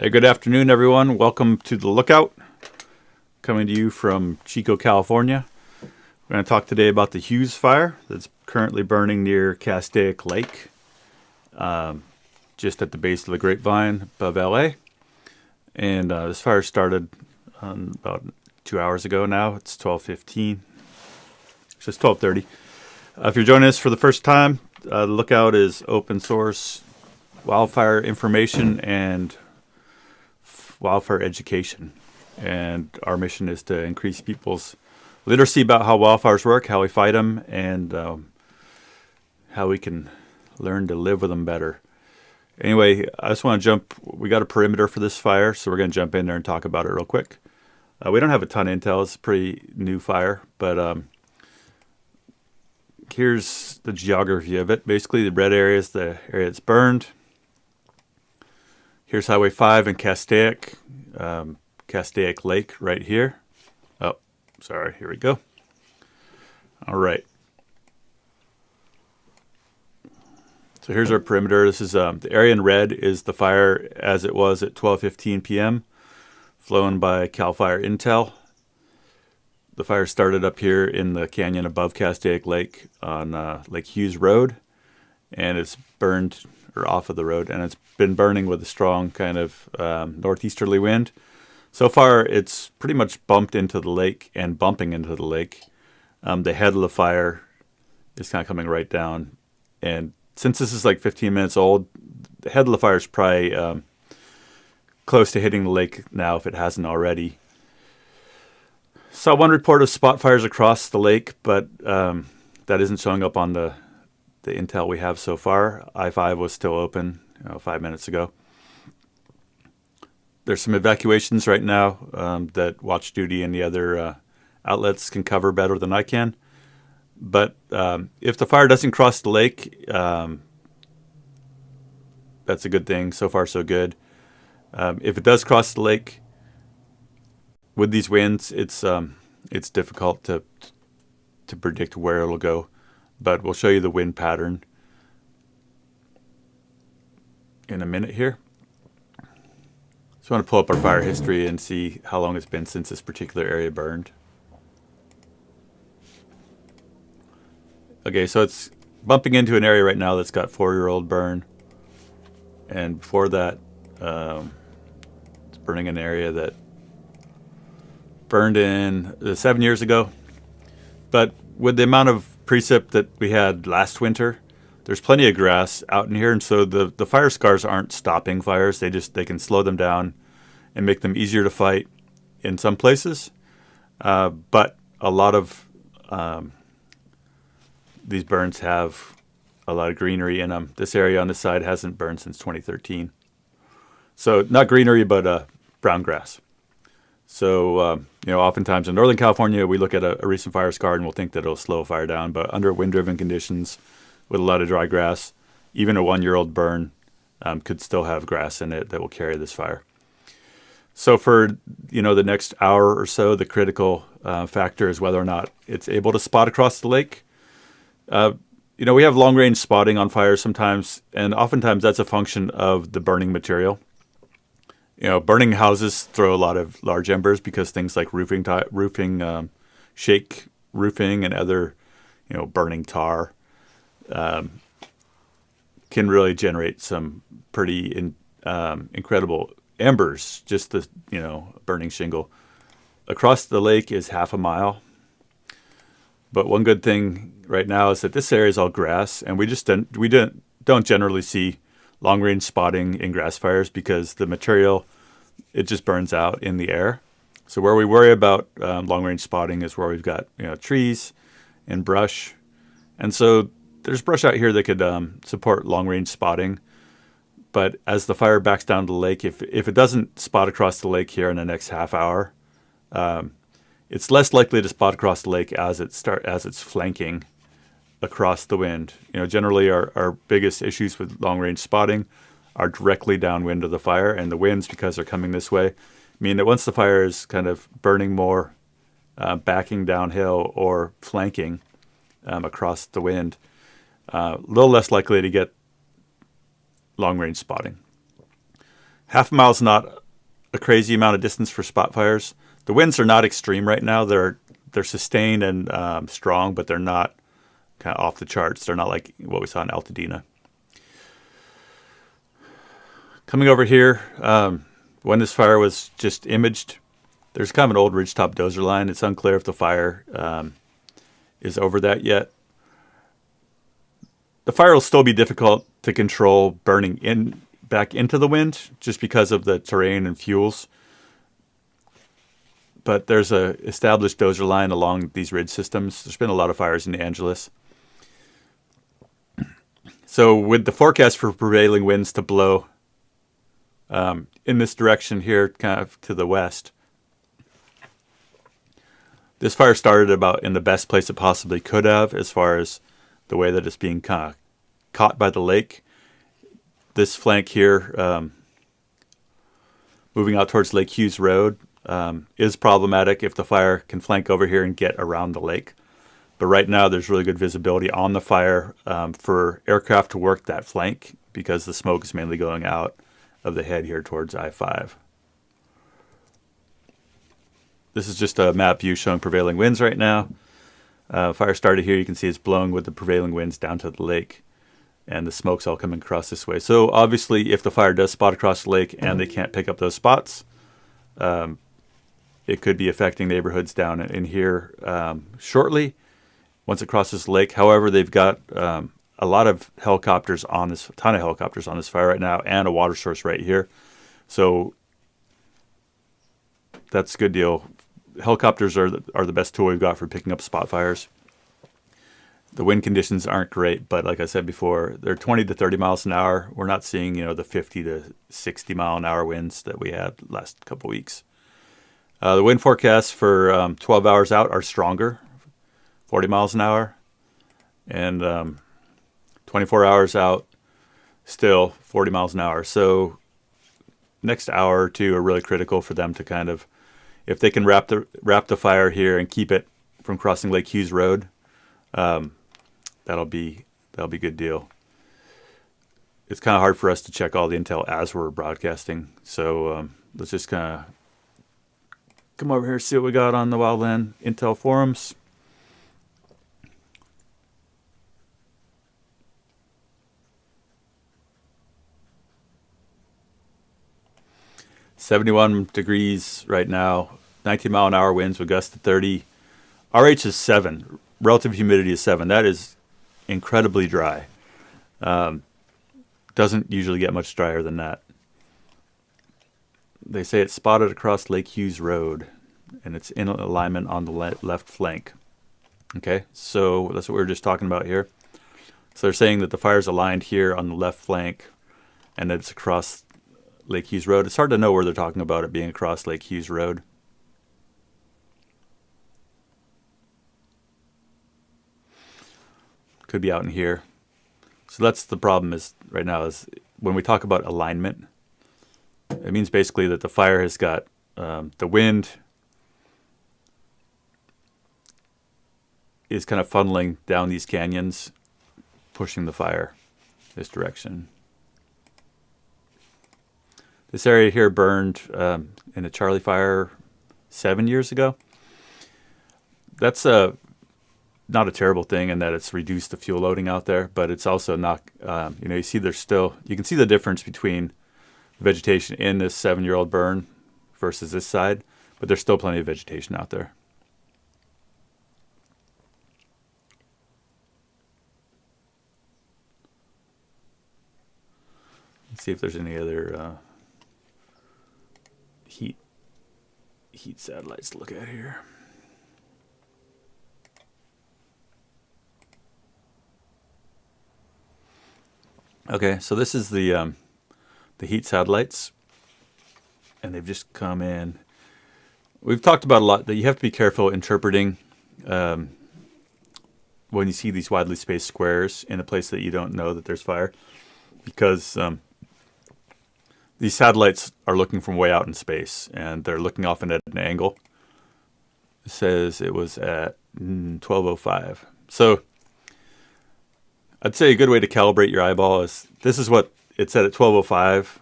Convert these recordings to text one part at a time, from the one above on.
Hey, good afternoon, everyone. Welcome to The Lookout, coming to you from Chico, California. We're going to talk today about the Hughes Fire that's currently burning near Castaic Lake, just at the base of the Grapevine above LA. And this fire started about 2 hours ago now. It's 12:15. It's just 12:30. If you're joining us for the first time, The Lookout is open source wildfire information and wildfire education. And our mission is to increase people's literacy about how wildfires work, how we fight them, and how we can learn to live with them better. Anyway, I just want to jump. We got a perimeter for this fire, so we're going to jump in there and talk about it real quick. We don't have a ton of intel. It's a pretty new fire, but here's the geography of it. Basically, the red area is the area that's burned. Here's Highway 5 and Castaic, Castaic Lake right here. Oh, sorry, here we go. All right. So here's our perimeter. This is the area in red is the fire as it was at 12:15 p.m., flown by Wildland Intel. The fire started up here in the canyon above Castaic Lake on Lake Hughes Road, and it's burned, or off of the road, and it's been burning with a strong kind of northeasterly wind. So far, it's pretty much bumped into the lake and bumping into the lake. The head of the fire is kind of coming right down, and since this is like 15 minutes old, the head of the fire is probably close to hitting the lake now if it hasn't already. Saw one report of spot fires across the lake, but that isn't showing up on the intel we have so far. I-5 was still open 5 minutes ago. There's some evacuations right now that Watch Duty and the other outlets can cover better than I can. But if the fire doesn't cross the lake, that's a good thing. So far, so good. If it does cross the lake, with these winds, it's difficult to predict where it'll go. But we'll show you the wind pattern in a minute here. So I want to pull up our fire history and see how long it's been since this particular area burned. Okay, so it's bumping into an area right now that's got 4-year-old burn. And before that, it's burning an area that burned in 7 years ago. But with the amount of precip that we had last winter, there's plenty of grass out in here, and so the fire scars aren't stopping fires. They can slow them down and make them easier to fight in some places. But a lot of these burns have a lot of greenery in them. This area on this side hasn't burned since 2013. So not greenery, but brown grass. So, oftentimes in Northern California, we look at a recent fire scar and we'll think that it'll slow a fire down. But under wind-driven conditions with a lot of dry grass, even a 1-year-old burn could still have grass in it that will carry this fire. So for, the next hour or so, the critical factor is whether or not it's able to spot across the lake. We have long-range spotting on fires sometimes, and oftentimes that's a function of the burning material. Burning houses throw a lot of large embers because things like roofing, shake roofing, and other, burning tar can really generate some pretty incredible embers. Just the burning shingle across the lake is half a mile. But one good thing right now is that this area is all grass, and we don't generally see long-range spotting in grass fires because the material, it just burns out in the air. So where we worry about long-range spotting is where we've got trees and brush, and so there's brush out here that could support long-range spotting. But as the fire backs down to the lake, if it doesn't spot across the lake here in the next half hour, it's less likely to spot across the lake as it's flanking across the wind. Generally our biggest issues with long-range spotting are directly downwind of the fire, and the winds, because they're coming this way, mean that once the fire is kind of burning more, backing downhill or flanking across the wind, a little less likely to get long-range spotting. Half a mile is not a crazy amount of distance for spot fires. The winds are not extreme right now. They're sustained and strong, but they're not kind of off the charts. They're not like what we saw in Altadena. Coming over here, when this fire was just imaged, there's kind of an old ridgetop Dozer Line. It's unclear if the fire is over that yet. The fire will still be difficult to control burning back into the wind just because of the terrain and fuels. But there's a established Dozer Line along these ridge systems. There's been a lot of fires in the Angeles. So with the forecast for prevailing winds to blow in this direction here, kind of to the west, this fire started about in the best place it possibly could have as far as the way that it's being kind of caught by the lake. This flank here, moving out towards Lake Hughes Road, is problematic if the fire can flank over here and get around the lake. But right now there's really good visibility on the fire for aircraft to work that flank because the smoke is mainly going out of the head here towards I-5. This is just a map view showing prevailing winds right now. Fire started here. You can see it's blowing with the prevailing winds down to the lake. And the smoke's all coming across this way. So obviously if the fire does spot across the lake and they can't pick up those spots, it could be affecting neighborhoods down in here shortly once it crosses the lake. However, they've got a lot of helicopters on this, a ton of helicopters on this fire right now, and a water source right here. So that's a good deal. Helicopters are the best tool we've got for picking up spot fires. The wind conditions aren't great, but like I said before, they're 20 to 30 miles an hour. We're not seeing, the 50 to 60 mile an hour winds that we had last couple weeks. The wind forecasts for 12 hours out are stronger, 40 miles an hour, and 24 hours out, still 40 miles an hour. So next hour or two are really critical for them to kind of, if they can wrap the fire here and keep it from crossing Lake Hughes Road, that'll be a good deal. It's kind of hard for us to check all the intel as we're broadcasting, so let's just kind of come over here and see what we got on the Wildland Intel forums. .71 degrees right now, 19 mile an hour winds with gusts to 30. RH is 7. Relative humidity is 7. That is incredibly dry. Doesn't usually get much drier than that. They say it's spotted across Lake Hughes Road, and it's in alignment on the left flank. Okay, so that's what we were just talking about here. So they're saying that the fire's aligned here on the left flank, and that it's across Lake Hughes Road. It's hard to know where they're talking about it being across Lake Hughes Road. Could be out in here. So that's the problem is right now is when we talk about alignment, it means basically that the fire has got the wind is kind of funneling down these canyons, pushing the fire this direction. This area here burned in a Charlie fire 7 years ago. That's not a terrible thing in that it's reduced the fuel loading out there, but it's also not, you see there's still, you can see the difference between vegetation in this 7-year-old burn versus this side, but there's still plenty of vegetation out there. Let's see if there's any other heat satellites to look at here. Okay, so this is the heat satellites, and they've just come in. We've talked about a lot that you have to be careful interpreting when you see these widely spaced squares in a place that you don't know that there's fire, because these satellites are looking from way out in space, and they're looking often at an angle. It says it was at 1205. So I'd say a good way to calibrate your eyeball is, this is what it said at 1205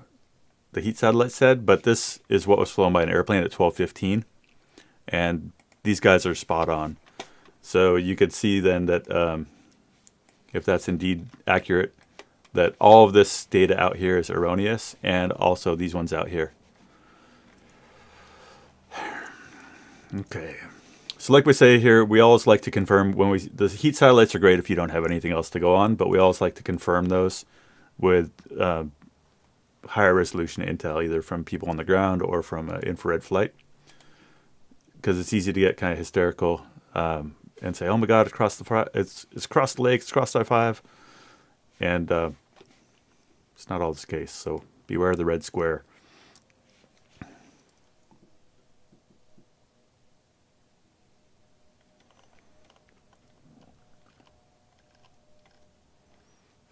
the heat satellite said, but this is what was flown by an airplane at 12:15, and these guys are spot on. So you could see then that if that's indeed accurate, that all of this data out here is erroneous, and also these ones out here. Okay. So like we say here, we always like to confirm when the heat satellites are great if you don't have anything else to go on, but we always like to confirm those with higher resolution intel, either from people on the ground or from infrared flight, because it's easy to get kind of hysterical and say, "Oh my God, it's across the lake, it's across I-5," and it's not always the case. So beware of the red square.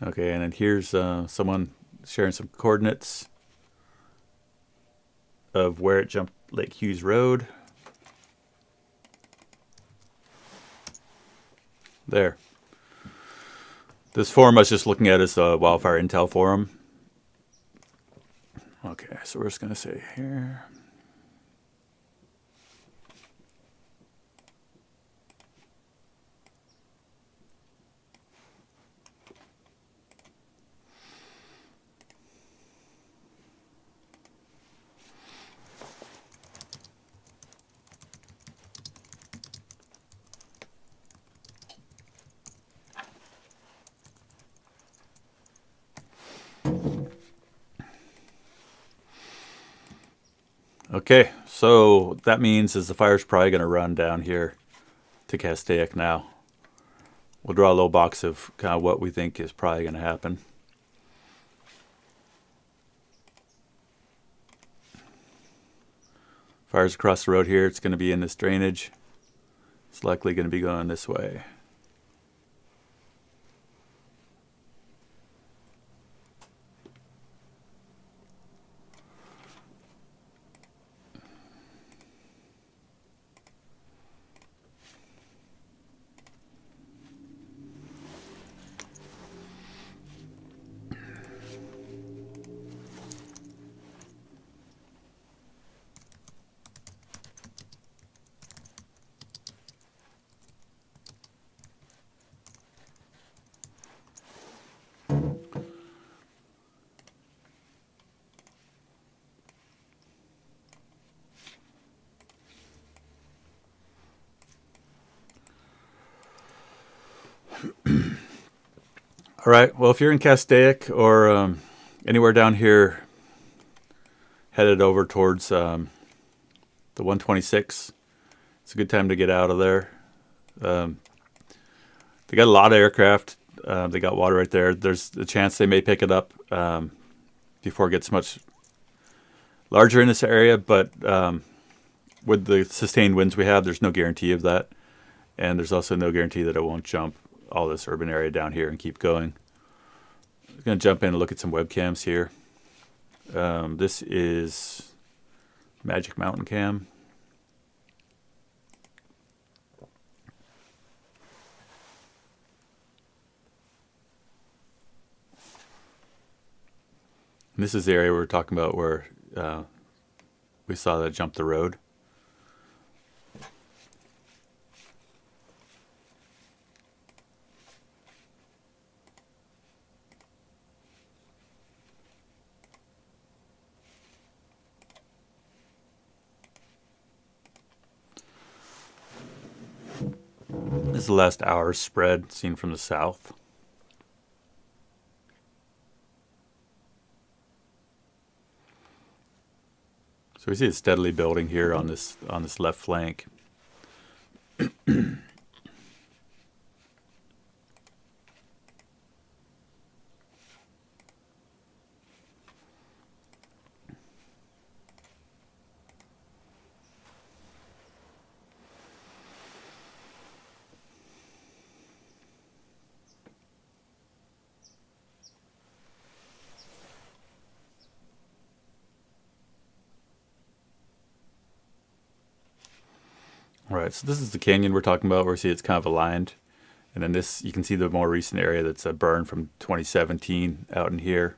Okay, and then here's someone sharing some coordinates of where it jumped Lake Hughes Road. There. This forum I was just looking at is the Wildfire Intel forum. Okay, so we're just going to say here. Okay, so that means is the fire's probably going to run down here to Castaic now. We'll draw a little box of kind of what we think is probably going to happen. Fire's across the road here. It's going to be in this drainage. It's likely going to be going this way. All right, well, if you're in Castaic or anywhere down here headed over towards the 126, it's a good time to get out of there. They got a lot of aircraft. They got water right there. There's a chance they may pick it up before it gets much larger in this area, but with the sustained winds we have, there's no guarantee of that. And there's also no guarantee that it won't jump all this urban area down here and keep going. I'm going to jump in and look at some webcams here. This is Magic Mountain Cam. And this is the area we were talking about where we saw that jump the road. This is the last hour's spread seen from the south. So we see it steadily building here on this left flank. All right, so this is the canyon we're talking about where we see it's kind of aligned. And then this, you can see the more recent area that's a burn from 2017 out in here.